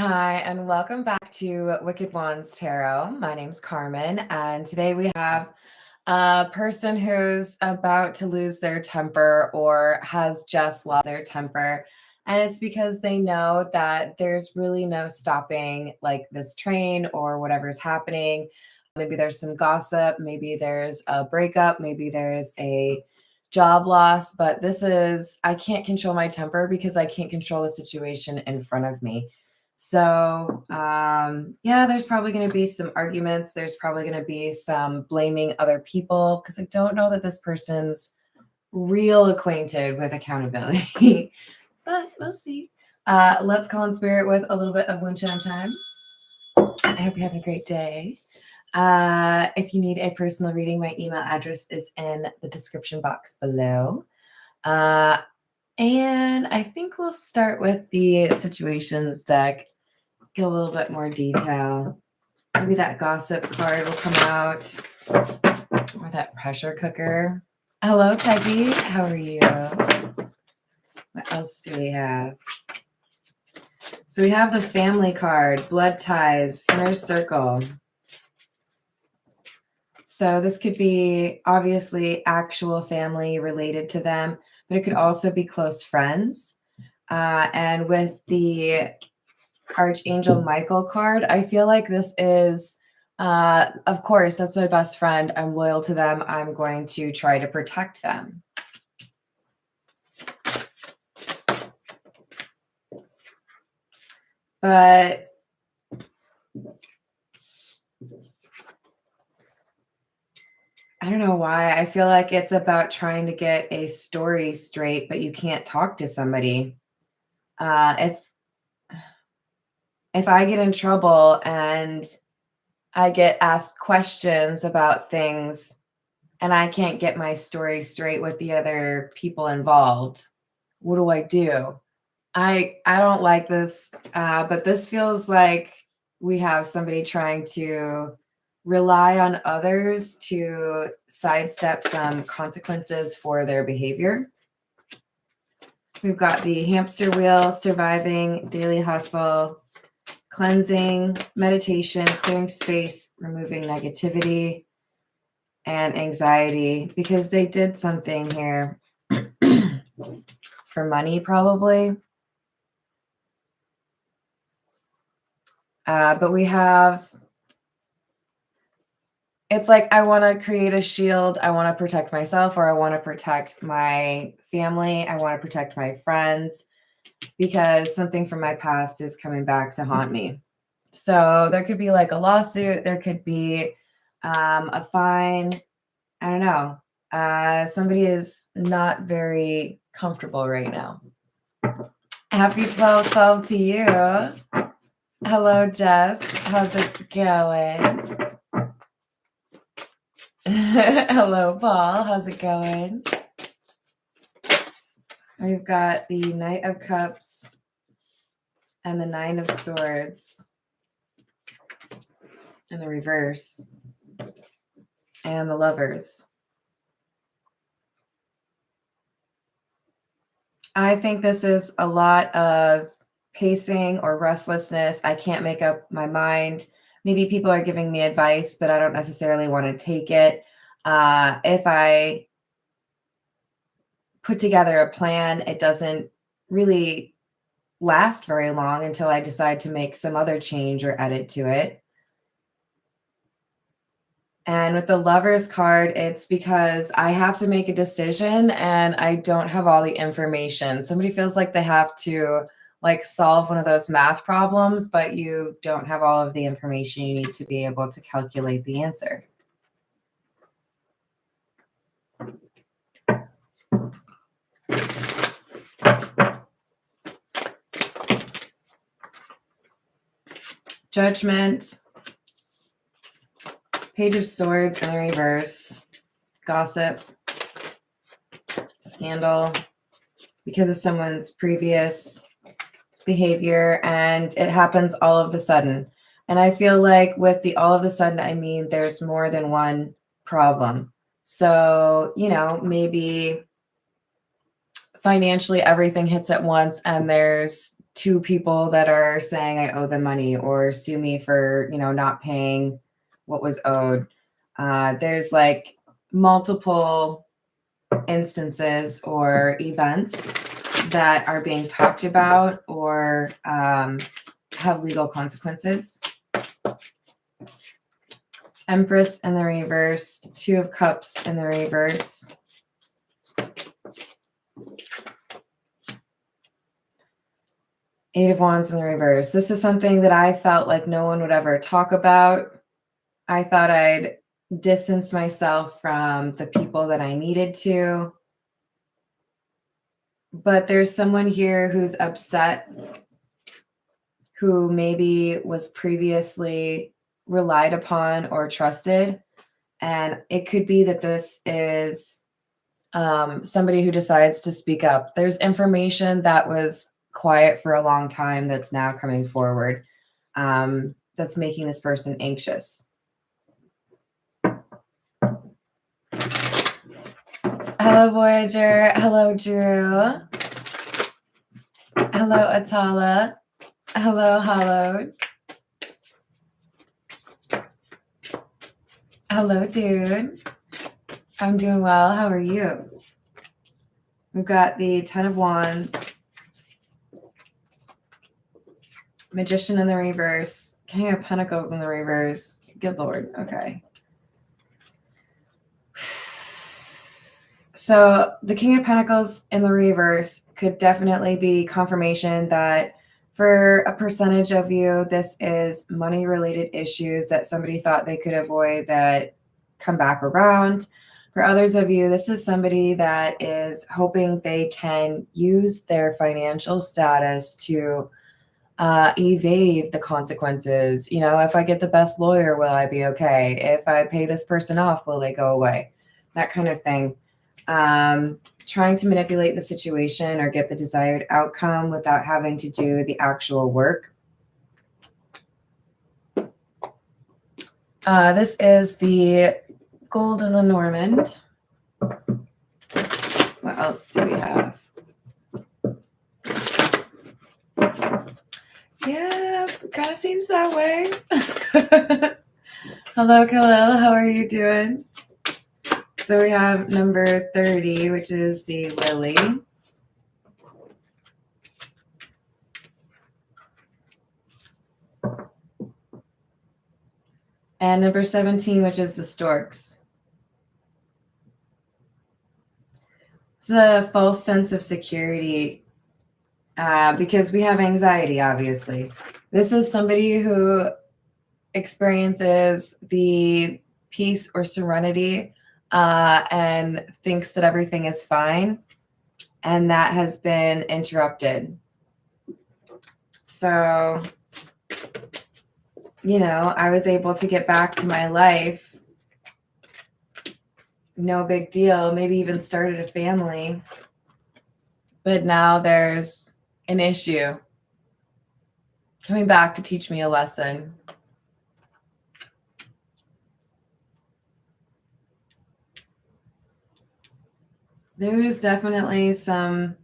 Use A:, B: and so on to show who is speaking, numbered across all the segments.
A: Hi, and welcome back to Wicked Wands Tarot. My name's Carmen, and today we have a person who's about to lose their temper or has just lost their temper. And it's because they know that there's really no stopping like this train or whatever's happening. Maybe there's some gossip, maybe there's a breakup, maybe there's a job loss, but I can't control my temper because I can't control the situation in front of me. So, yeah, there's probably going to be some arguments. There's probably going to be some blaming other people because I don't know that this person's real acquainted with accountability, but we'll see. Let's call in spirit with a little bit of moonshine time. I hope you're having a great day. If you need a personal reading, my email address is in the description box below. And I think we'll start with the situations deck, get a little bit more detail. Maybe that gossip card will come out, or that pressure cooker. Hello, Peggy. How are you? What else do we have? So we have the family card, blood ties, inner circle. So this could be obviously actual family related to them, but it could also be close friends. And with the Archangel Michael card, I feel like this is, of course, that's my best friend. I'm loyal to them. I'm going to try to protect them. But I don't know why. I feel like it's about trying to get a story straight, but you can't talk to somebody. If I get in trouble and I get asked questions about things and I can't get my story straight with the other people involved, what do? I don't like this, but this feels like we have somebody trying to rely on others to sidestep some consequences for their behavior. We've got the hamster wheel, surviving, daily hustle, cleansing, meditation, clearing space, removing negativity and anxiety, because they did something here for money, probably. But we have, it's like I want to create a shield. I want to protect myself, or I want to protect my family. I want to protect my friends because something from my past is coming back to haunt me. So there could be like a lawsuit. There could be a fine. I don't know. Somebody is not very comfortable right now. Happy 12/12 to you. Hello, Jess. How's it going? Hello, Paul. How's it going? We've got the Knight of Cups and the Nine of Swords in the reverse, and the Lovers. I think this is a lot of pacing or restlessness. I can't make up my mind. Maybe people are giving me advice, but I don't necessarily want to take it. If I put together a plan, it doesn't really last very long until I decide to make some other change or edit to it. And with the Lovers card, it's because I have to make a decision and I don't have all the information. Somebody feels like they have to like solve one of those math problems, but you don't have all of the information you need to be able to calculate the answer. Judgment, Page of Swords in the reverse, gossip, scandal because of someone's previous behavior, and it happens all of the sudden. And I feel like with the all of the sudden, I mean there's more than one problem. So, you know, maybe financially everything hits at once and there's two people that are saying I owe them money or sue me for, not paying what was owed. There's like multiple instances or events that are being talked about or have legal consequences. Empress in the reverse, Two of Cups in the reverse. Eight of Wands in the reverse. This is something that I felt like no one would ever talk about. I thought I'd distance myself from the people that I needed to. But there's someone here who's upset, who maybe was previously relied upon or trusted. And it could be that this is somebody who decides to speak up. There's information that was quiet for a long time that's now coming forward, that's making this person anxious. Hello, Voyager. Hello, Drew. Hello, Atala. Hello, Hollowed. Hello, dude. I'm doing well. How are you? We've got the Ten of Wands, Magician in the reverse, King of Pentacles in the reverse. Good Lord. Okay. So the King of Pentacles in the reverse could definitely be confirmation that for a percentage of you, this is money-related issues that somebody thought they could avoid that come back around. For others of you, this is somebody that is hoping they can use their financial status to evade the consequences. If I get the best lawyer, will I be okay? If I pay this person off, will they go away? That kind of thing. Trying to manipulate the situation or get the desired outcome without having to do the actual work. This is the Gold in the Normand. What else do we have? Yeah, kind of seems that way. Hello, Khalil. How are you doing? So we have number 30, which is the Lily. And number 17, which is the Storks. It's a false sense of security because we have anxiety, obviously. This is somebody who experiences the peace or serenity and thinks that everything is fine. And that has been interrupted. So, I was able to get back to my life. No big deal. Maybe even started a family. But now there's an issue coming back to teach me a lesson. There's definitely some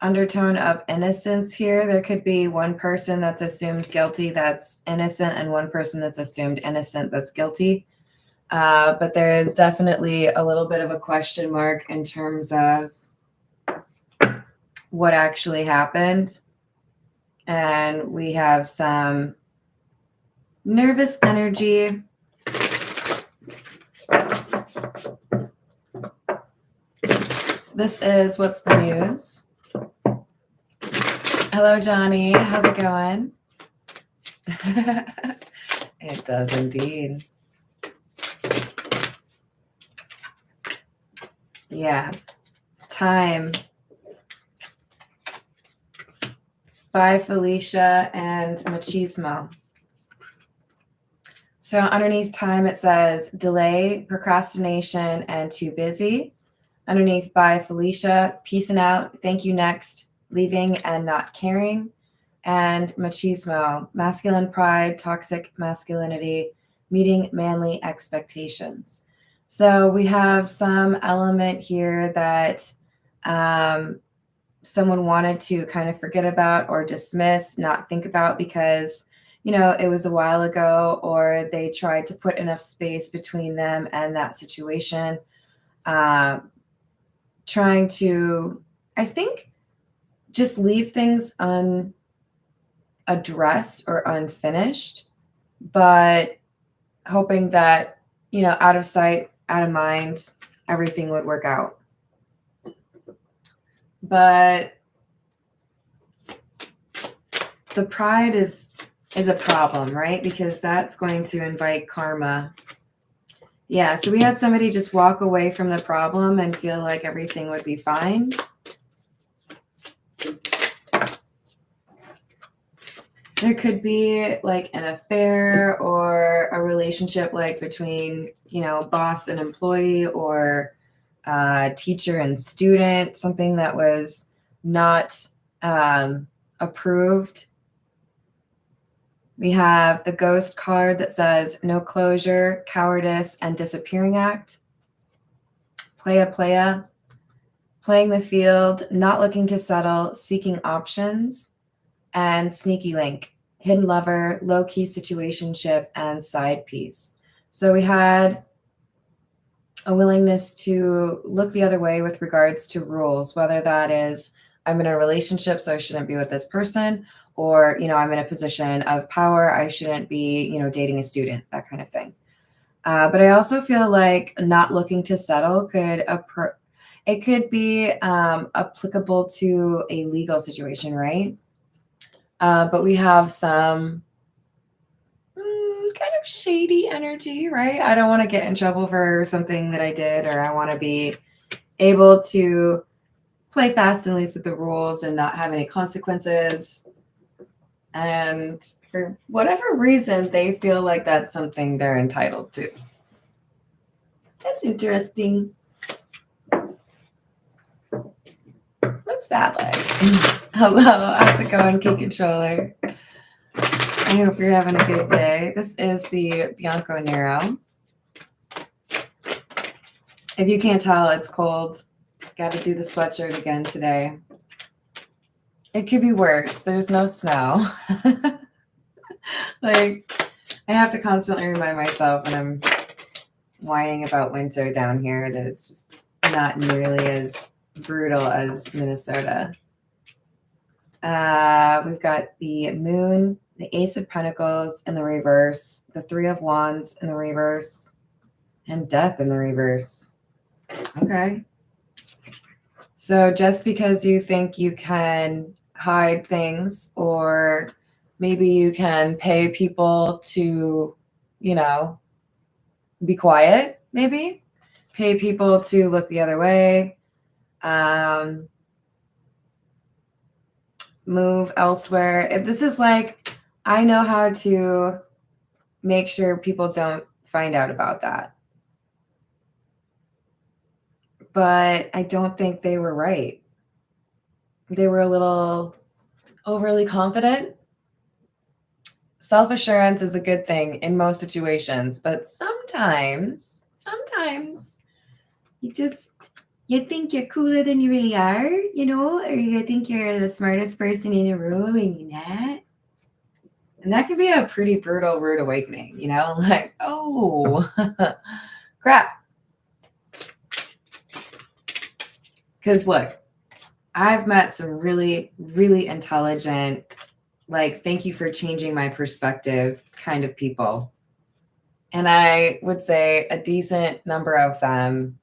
A: undertone of innocence here. There could be one person that's assumed guilty that's innocent and one person that's assumed innocent that's guilty. But there is definitely a little bit of a question mark in terms of what actually happened. And we have some nervous energy. This is What's the News. Hello, Johnny. How's it going? It does indeed. Yeah. Time. By Felicia and Machismo. So underneath time, it says delay, procrastination, and too busy. Underneath by Felicia, peacing out, thank you next, leaving and not caring. And Machismo, masculine pride, toxic masculinity, meeting manly expectations. So we have some element here that someone wanted to kind of forget about or dismiss, not think about because, it was a while ago, or they tried to put enough space between them and that situation. Trying to, I think, just leave things unaddressed or unfinished, but hoping that, out of sight, out of mind, everything would work out. But the pride is a problem, right? Because that's going to invite karma. Yeah, so we had somebody just walk away from the problem and feel like everything would be fine. There could be like an affair or a relationship like between, boss and employee, or teacher and student, something that was not approved. We have the ghost card that says no closure, cowardice, and disappearing act. Playa, playing the field, not looking to settle, seeking options, and sneaky link, hidden lover, low-key situationship, and side piece. So we had a willingness to look the other way with regards to rules, whether that is I'm in a relationship, so I shouldn't be with this person, or, I'm in a position of power, I shouldn't be, dating a student, that kind of thing. But I also feel like not looking to settle could be applicable to a legal situation, right? But we have some kind of shady energy, right? I don't want to get in trouble for something that I did, or I want to be able to play fast and loose with the rules and not have any consequences. And for whatever reason, they feel like that's something they're entitled to. That's interesting. What's that like? Hello, how's it going, Key Controller? I hope you're having a good day. This is the Bianco Nero. If you can't tell, it's cold. Got to do the sweatshirt again today. It could be worse. There's no snow. Like, I have to constantly remind myself when I'm whining about winter down here that it's just not nearly as brutal as Minnesota. We've got the moon, the ace of pentacles in the reverse, the 3 of wands in the reverse, and death in the reverse. Okay. So just because you think you can hide things, or maybe you can pay people to, be quiet, maybe pay people to look the other way, move elsewhere. This is like, I know how to make sure people don't find out about that. But I don't think they were right. They were a little overly confident. Self-assurance is a good thing in most situations, but sometimes you think you're cooler than you really are, or you think you're the smartest person in the room and you're not. And that can be a pretty brutal rude awakening, like, oh, crap. Because look, I've met some really, really intelligent, like, thank you for changing my perspective kind of people. And I would say a decent number of them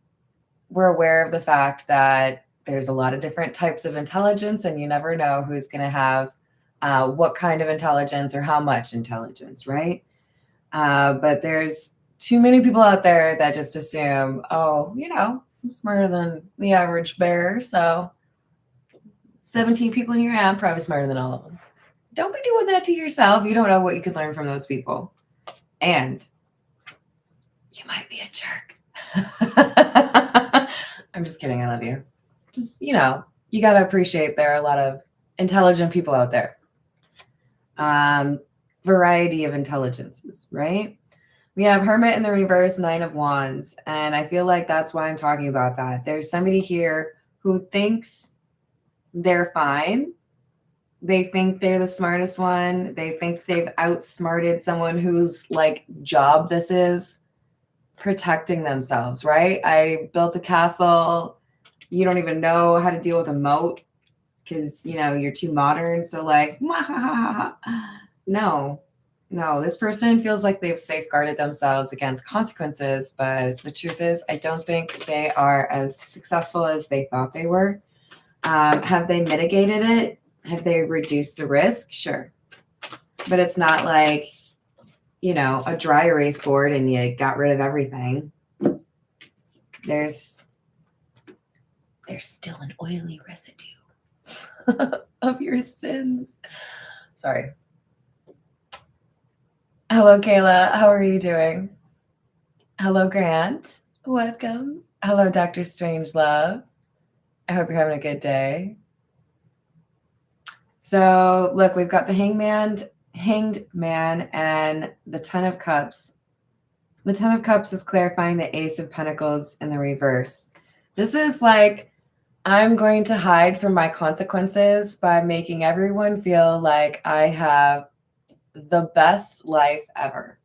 A: were aware of the fact that there's a lot of different types of intelligence, and you never know who's going to have what kind of intelligence or how much intelligence, right? But there's too many people out there that just assume, oh, I'm smarter than the average bear, so 17 people here, I'm probably smarter than all of them. Don't be doing that to yourself. You don't know what you could learn from those people. And you might be a jerk. I'm just kidding. I love you. Just, you got to appreciate there are a lot of intelligent people out there. Variety of intelligences, right? We have Hermit in the reverse, 9 of Wands. And I feel like that's why I'm talking about that. There's somebody here who thinks they're fine. They think they're the smartest one. They think they've outsmarted someone whose like job this is, protecting themselves, right? I built a castle. You don't even know how to deal with a moat because, you know, you're too modern. So like, no, this person feels like they've safeguarded themselves against consequences. But the truth is, I don't think they are as successful as they thought they were. Have they mitigated it? Have they reduced the risk? Sure. But it's not like, you know, a dry erase board and you got rid of everything. There's still an oily residue of your sins. Sorry. Hello, Kayla. How are you doing? Hello, Grant. Welcome. Hello, Dr. Strangelove. I hope you're having a good day. So, look, we've got the Hanged Man, and the Ten of Cups. The Ten of Cups is clarifying the Ace of Pentacles in the reverse. This is like, I'm going to hide from my consequences by making everyone feel like I have the best life ever.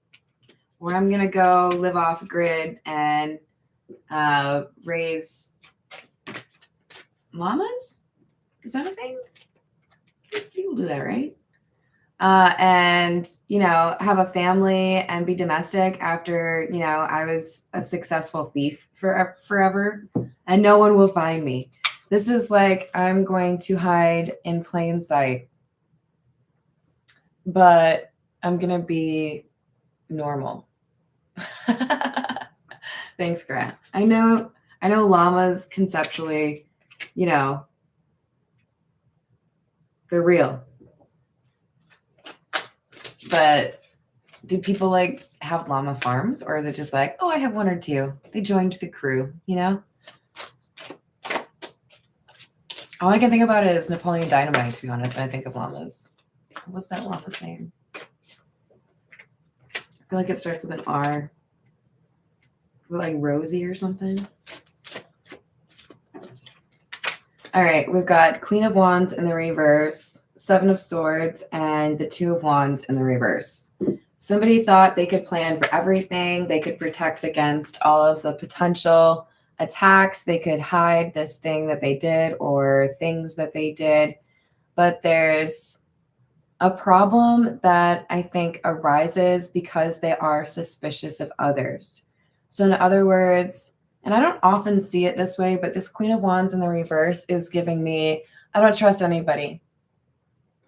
A: Or I'm going to go live off grid and raise llamas? Is that a thing? People do that, right? And, you know, have a family and be domestic after, you know, I was a successful thief forever and no one will find me. This is like, I'm going to hide in plain sight, but I'm going to be normal. Thanks, Grant. I know llamas conceptually, you know, they're real. But do people like have llama farms, or is it just like, oh, I have one or two. They joined the crew, you know? All I can think about is Napoleon Dynamite, to be honest, when I think of llamas. What's that llama's name? I feel like it starts with an R. Like Rosie or something. All right, we've got Queen of Wands in the reverse, Seven of Swords, and the Two of Wands in the reverse. Somebody thought they could plan for everything. They could protect against all of the potential attacks. They could hide this thing that they did or things that they did. But there's a problem that I think arises because they are suspicious of others. So in other words, and I don't often see it this way, but this Queen of Wands in the reverse is giving me, I don't trust anybody.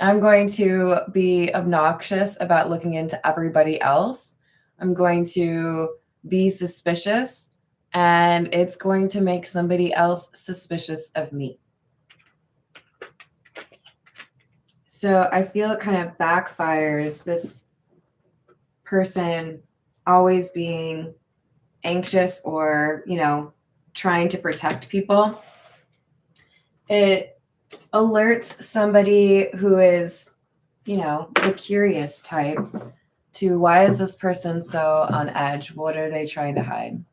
A: I'm going to be obnoxious about looking into everybody else. I'm going to be suspicious, and it's going to make somebody else suspicious of me. So I feel it kind of backfires, this person always being anxious or, you know, trying to protect people. It alerts somebody who is, you know, the curious type to, why is this person so on edge? What are they trying to hide?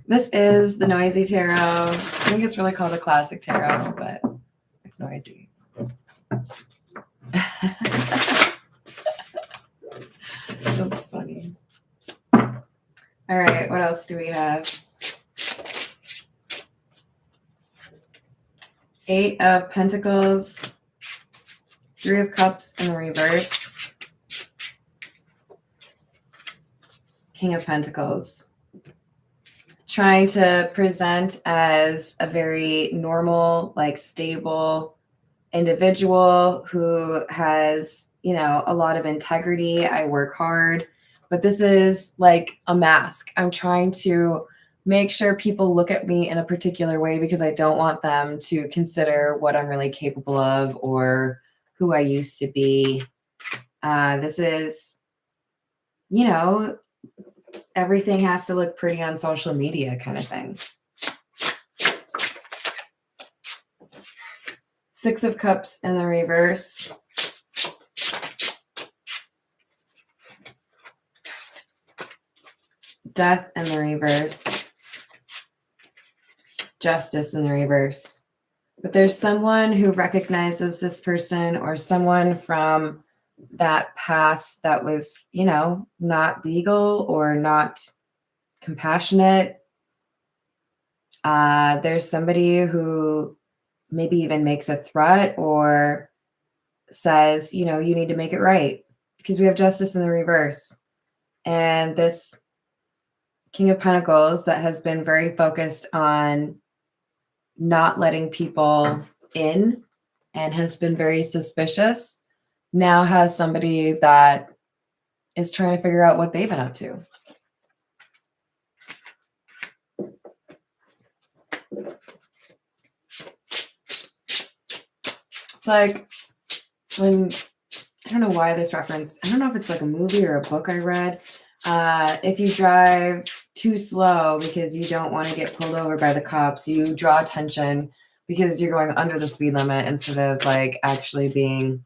A: This is the Noisy Tarot. I think it's really called a Classic Tarot, but it's noisy. That's funny. All right, what else do we have? Eight of Pentacles, Three of Cups in the reverse, King of Pentacles. Trying to present as a very normal, like stable individual who has, you know, a lot of integrity. I work hard, but this is like a mask. I'm trying to make sure people look at me in a particular way because I don't want them to consider what I'm really capable of or who I used to be. This is, you know, everything has to look pretty on social media kind of thing. Six of Cups in the reverse. Death in the reverse. Justice in the reverse. But there's someone who recognizes this person, or someone from that past that was, not legal or not compassionate. There's somebody who maybe even makes a threat or says, you need to make it right, because we have Justice in the reverse. And this King of Pentacles that has been very focused on not letting people in and has been very suspicious, now has somebody that is trying to figure out what they've been up to. It's like when, I don't know why this reference, I don't know if it's like a movie or a book I read. If you drive too slow because you don't want to get pulled over by the cops, you draw attention because you're going under the speed limit instead of like actually being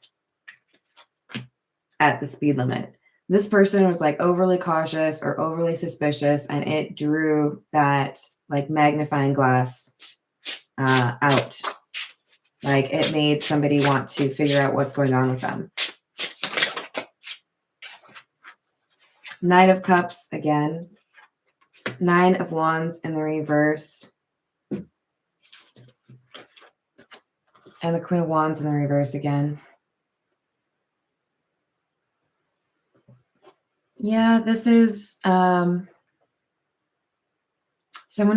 A: at the speed limit. This person was like overly cautious or overly suspicious, and it drew that like magnifying glass out. Like it made somebody want to figure out what's going on with them. Knight of Cups again. Nine of Wands in the reverse. And the Queen of Wands in the reverse again. Yeah, this is someone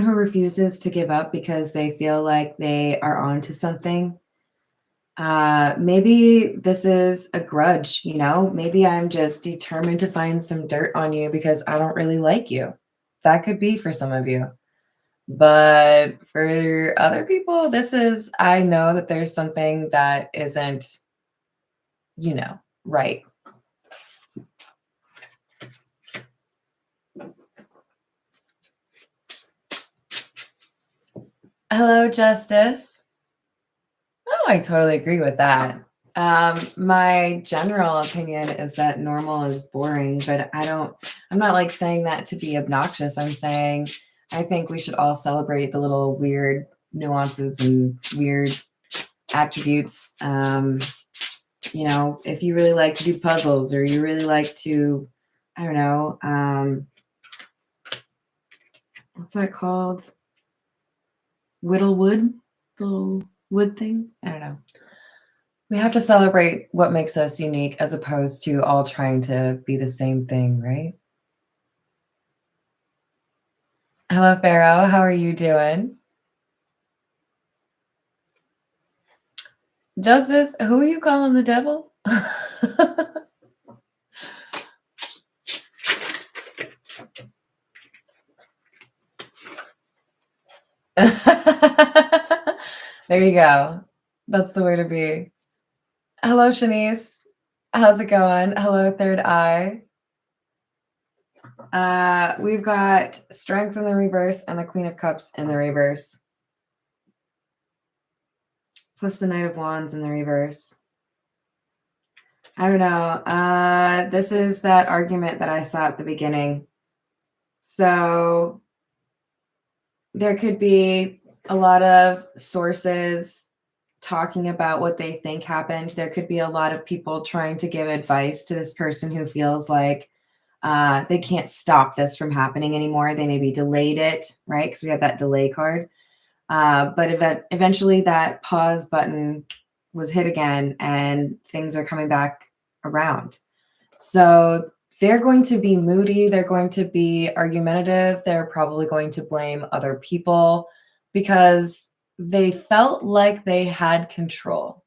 A: who refuses to give up because they feel like they are onto something. Maybe this is a grudge, maybe I'm just determined to find some dirt on you because I don't really like you. That could be for some of you. But for other people, this is, I know that there's something that isn't, right. Hello, Justice. Oh, I totally agree with that. My general opinion is that normal is boring, but I'm not like saying that to be obnoxious. I'm saying I think we should all celebrate the little weird nuances and weird attributes. If you really like to do puzzles, or you really like to, I don't know, what's that called? Whittle wood? Little wood thing? I don't know. We have to celebrate what makes us unique as opposed to all trying to be the same thing, right? Hello, Pharaoh. How are you doing? Justice, who are you calling the devil? There you go. That's the way to be. Hello, Shanice. How's it going? Hello, Third Eye. We've got Strength in the reverse and the Queen of Cups in the reverse. Plus the Knight of Wands in the reverse. I don't know. This is that argument that I saw at the beginning. So there could be a lot of sources talking about what they think happened. There could be a lot of people trying to give advice to this person who feels like they can't stop this from happening anymore. They maybe delayed it, right? Because we had that delay card. But eventually that pause button was hit again and things are coming back around. So they're going to be moody. They're going to be argumentative. They're probably going to blame other people because they felt like they had control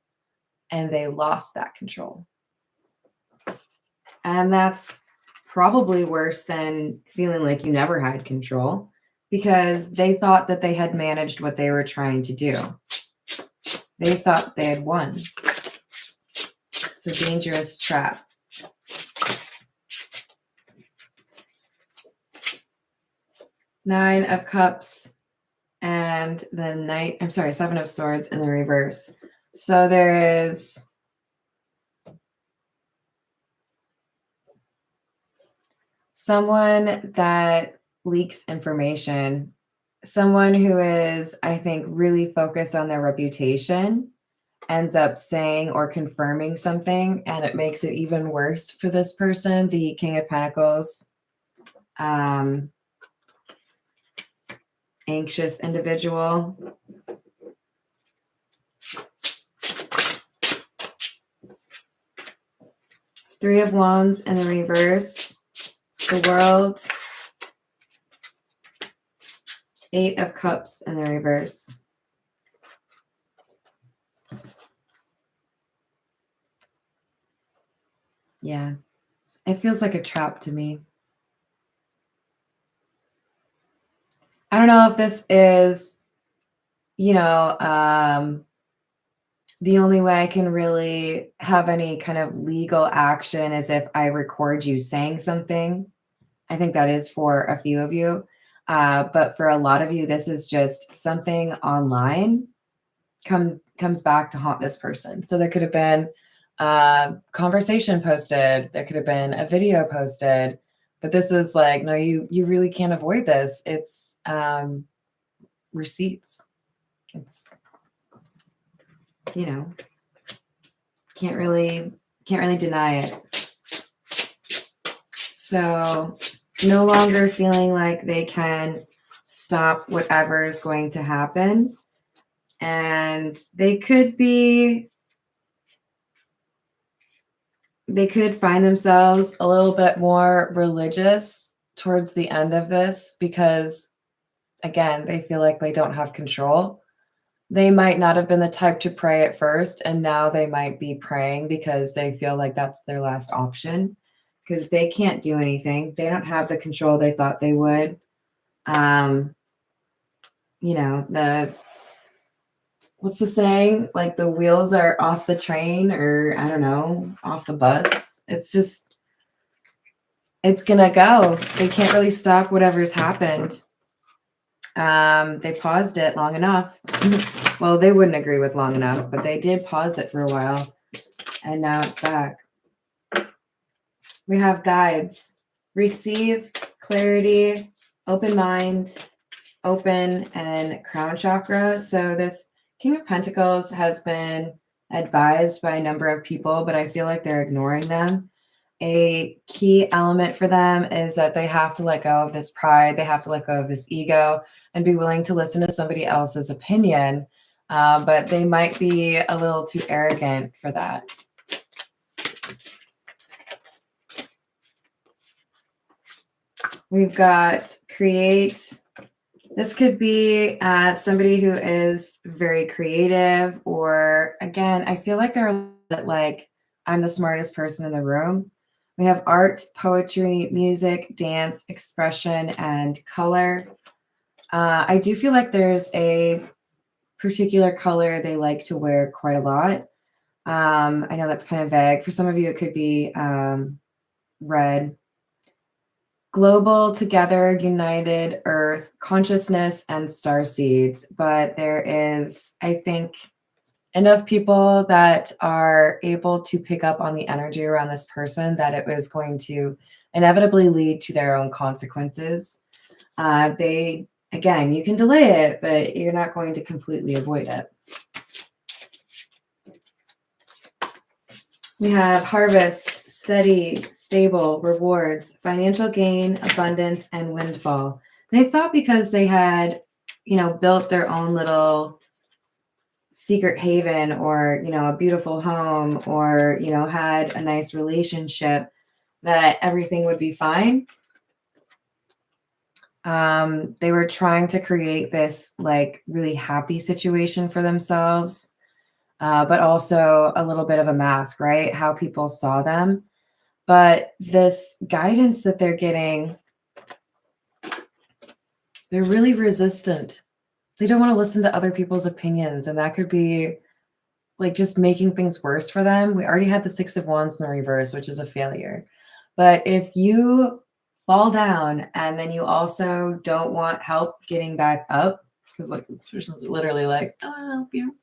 A: and they lost that control. And that's probably worse than feeling like you never had control, because they thought that they had managed what they were trying to do. They thought they had won. It's a dangerous trap. Nine of Cups and the Seven of Swords in the reverse. So there is someone that leaks information, someone who is, I think, really focused on their reputation ends up saying or confirming something, and it makes it even worse for this person. The King of Pentacles, anxious individual. Three of Wands in the reverse, the World, Eight of Cups in the reverse. Yeah, it feels like a trap to me. I don't know if this is, you know, the only way I can really have any kind of legal action is if I record you saying something. I think that is for a few of you. But for a lot of you, this is just something online comes back to haunt this person. So there could have been a conversation posted. There could have been a video posted. But this is like, no, you really can't avoid this. It's receipts. It's, you know, can't really deny it. So no longer feeling like they can stop whatever's going to happen. And they could find themselves a little bit more religious towards the end of this because, again, they feel like they don't have control. They might not have been the type to pray at first, and now they might be praying because they feel like that's their last option because they can't do anything. They don't have the control they thought they would. You know, what's the saying? Like the wheels are off the train, or I don't know, off the bus. It's gonna go. They can't really stop whatever's happened. They paused it long enough. Well, they wouldn't agree with long enough, but they did pause it for a while, and now it's back. We have guides. Receive, clarity, open mind, open, and crown chakra. So this King of Pentacles has been advised by a number of people, but I feel like they're ignoring them. A key element for them is that they have to let go of this pride. They have to let go of this ego and be willing to listen to somebody else's opinion. But they might be a little too arrogant for that. We've got create. This could be somebody who is very creative, or again, I feel like they're a little bit like, I'm the smartest person in the room. We have art, poetry, music, dance, expression, and color. I do feel like there's a particular color they like to wear quite a lot. I know that's kind of vague. For some of you, it could be red. Global, together, united, earth, consciousness, and star seeds. But there is, I think, enough people that are able to pick up on the energy around this person that it was going to inevitably lead to their own consequences. Again, you can delay it, but you're not going to completely avoid it. We have harvest, steady, stable, rewards, financial gain, abundance, and windfall. They thought because they had, built their own little secret haven, or, a beautiful home, or, had a nice relationship, that everything would be fine. They were trying to create this like really happy situation for themselves. But also a little bit of a mask, right? How people saw them. But this guidance that they're getting, they're really resistant. They don't want to listen to other people's opinions. And that could be like just making things worse for them. We already had the Six of Wands in the reverse, which is a failure. But if you fall down and then you also don't want help getting back up, because like this person's literally like, oh, I'll help you.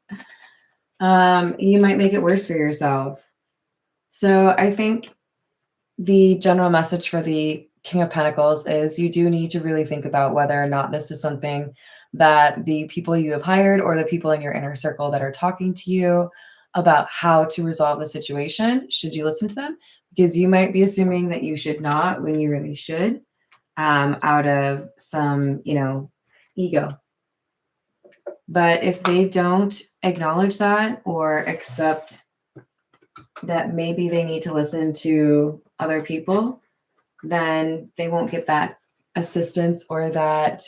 A: You might make it worse for yourself. So I think the general message for the King of Pentacles is you do need to really think about whether or not this is something that the people you have hired or the people in your inner circle that are talking to you about how to resolve the situation. Should you listen to them? Because you might be assuming that you should not when you really should, out of some, ego. But if they don't acknowledge that or accept that maybe they need to listen to other people, then they won't get that assistance or that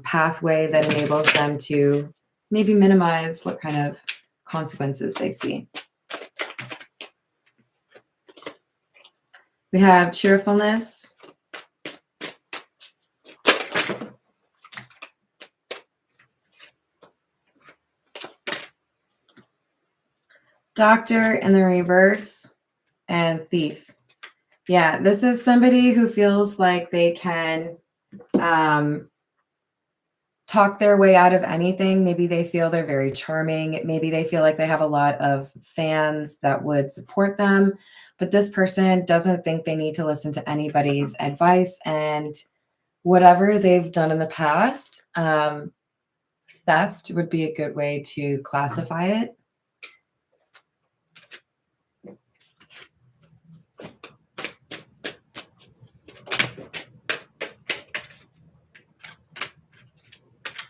A: pathway that enables them to maybe minimize what kind of consequences they see. We have cheerfulness. Doctor in the reverse, and thief. Yeah, this is somebody who feels like they can talk their way out of anything. Maybe they feel they're very charming. Maybe they feel like they have a lot of fans that would support them. But this person doesn't think they need to listen to anybody's advice. And whatever they've done in the past, theft would be a good way to classify it.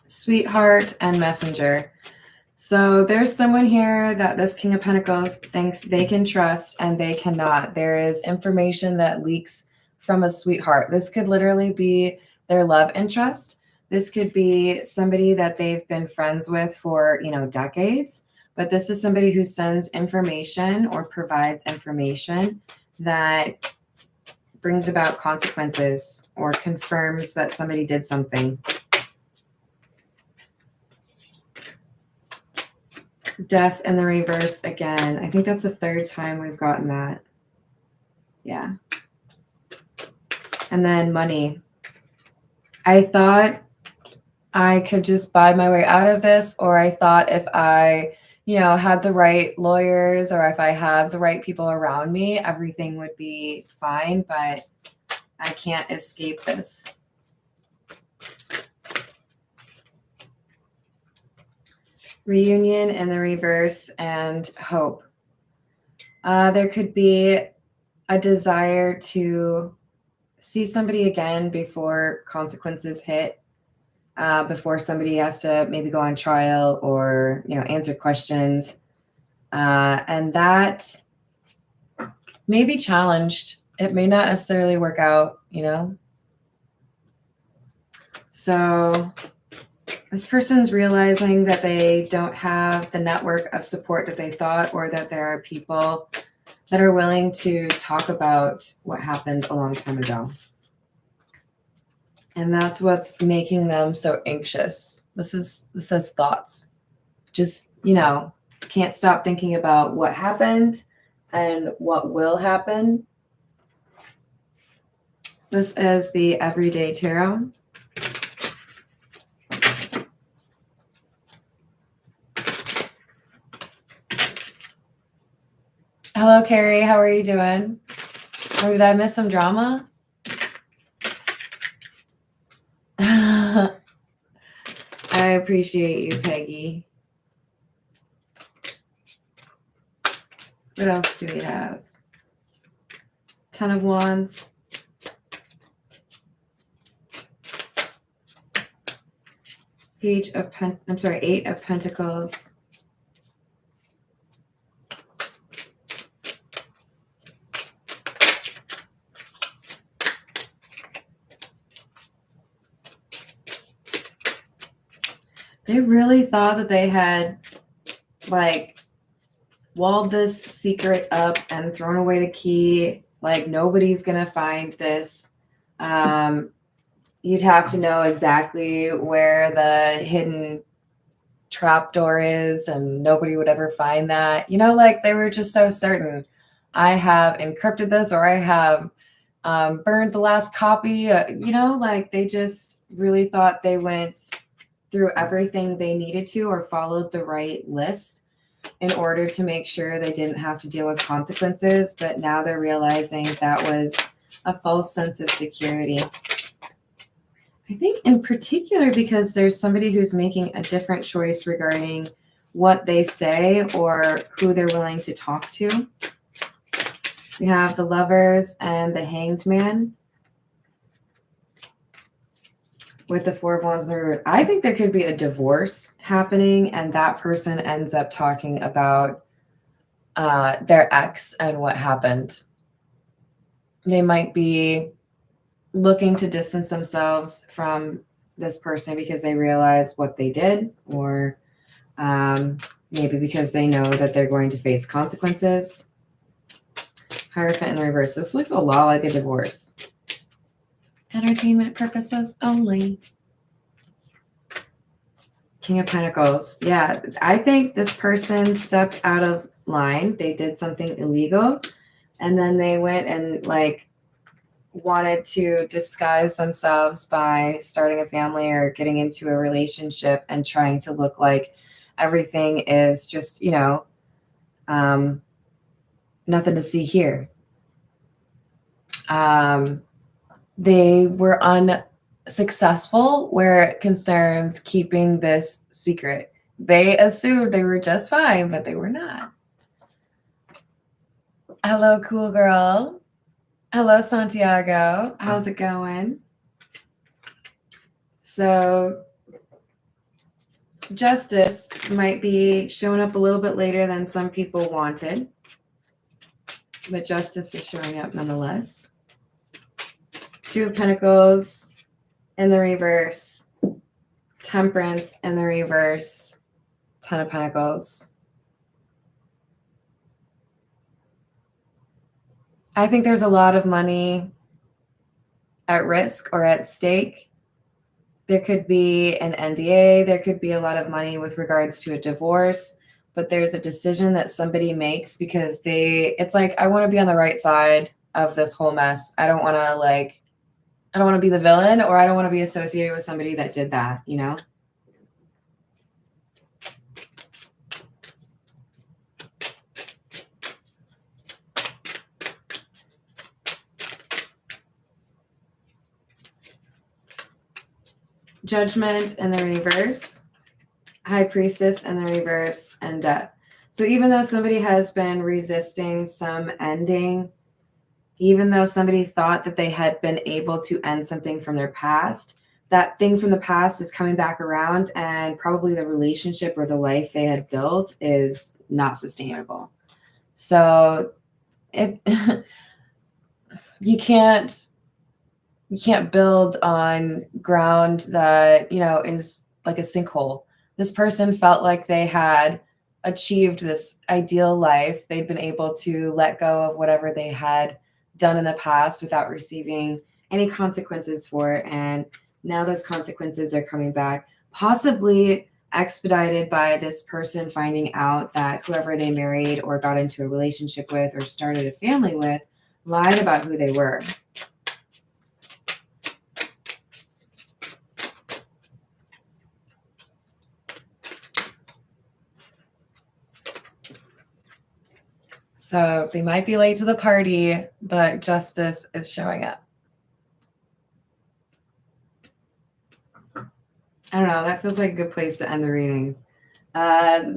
A: Sweetheart and messenger. So there's someone here that this King of Pentacles thinks they can trust and they cannot. There is information that leaks from a sweetheart. This could literally be their love interest. This could be somebody that they've been friends with for, decades. But this is somebody who sends information or provides information that brings about consequences or confirms that somebody did something. Death in the reverse again. I think that's the third time we've gotten that. Yeah. And then money. I thought I could just buy my way out of this, or I thought if I, had the right lawyers or if I had the right people around me, everything would be fine, but I can't escape this. Reunion in the reverse and hope. There could be a desire to see somebody again before consequences hit, before somebody has to maybe go on trial or, answer questions. And that may be challenged. It may not necessarily work out, So this person's realizing that they don't have the network of support that they thought, or that there are people that are willing to talk about what happened a long time ago. And that's what's making them so anxious. This says thoughts. Just, can't stop thinking about what happened and what will happen. This is the Everyday Tarot. Hello, Carrie. How are you doing? Or did I miss some drama? I appreciate you, Peggy. What else do we have? Ten of Wands. Eight of Pentacles. They really thought that they had walled this secret up and thrown away the key. Like, nobody's going to find this. You'd have to know exactly where the hidden trapdoor is and nobody would ever find that. They were just so certain. I have encrypted this, or I have burned the last copy. They just really thought they went through everything they needed to or followed the right list in order to make sure they didn't have to deal with consequences. But now they're realizing that was a false sense of security. I think in particular because there's somebody who's making a different choice regarding what they say or who they're willing to talk to. We have the Lovers and the Hanged Man with the Four of Wands in the Root. I think there could be a divorce happening, and that person ends up talking about their ex and what happened. They might be looking to distance themselves from this person because they realize what they did, or maybe because they know that they're going to face consequences. Hierophant in reverse. This looks a lot like a divorce. Entertainment purposes only. King of Pentacles. Yeah, I think this person stepped out of line. They did something illegal, and then they went and like wanted to disguise themselves by starting a family or getting into a relationship and trying to look like everything is just, you know, nothing to see here. They were unsuccessful where it concerns keeping this secret. They assumed they were just fine, but they were not. Hello, cool girl. Hello, Santiago. How's it going? So justice might be showing up a little bit later than some people wanted, but justice is showing up nonetheless. Two of Pentacles in the reverse. Temperance in the reverse. Ten of Pentacles. I think there's a lot of money at risk or at stake. There could be an NDA. There could be a lot of money with regards to a divorce, but there's a decision that somebody makes because it's like, I want to be on the right side of this whole mess. I don't want to be the villain, or I don't want to be associated with somebody that did that, you know? Judgment in the reverse, High Priestess in the reverse, and Death. So even though somebody has been resisting some ending, even though somebody thought that they had been able to end something from their past, that thing from the past is coming back around, and probably the relationship or the life they had built is not sustainable. So you can't build on ground that, you know, is like a sinkhole. This person felt like they had achieved this ideal life. They'd been able to let go of whatever they had done in the past without receiving any consequences for it. And now those consequences are coming back, possibly expedited by this person finding out that whoever they married or got into a relationship with or started a family with lied about who they were. So they might be late to the party, but justice is showing up. I don't know. That feels like a good place to end the reading.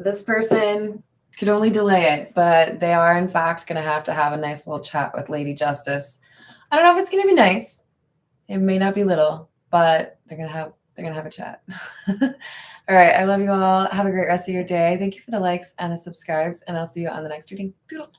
A: This person could only delay it, but they are in fact going to have a nice little chat with Lady Justice. I don't know if it's going to be nice. It may not be little, but they're going to have a chat. All right. I love you all. Have a great rest of your day. Thank you for the likes and the subscribes, and I'll see you on the next reading. Toodles.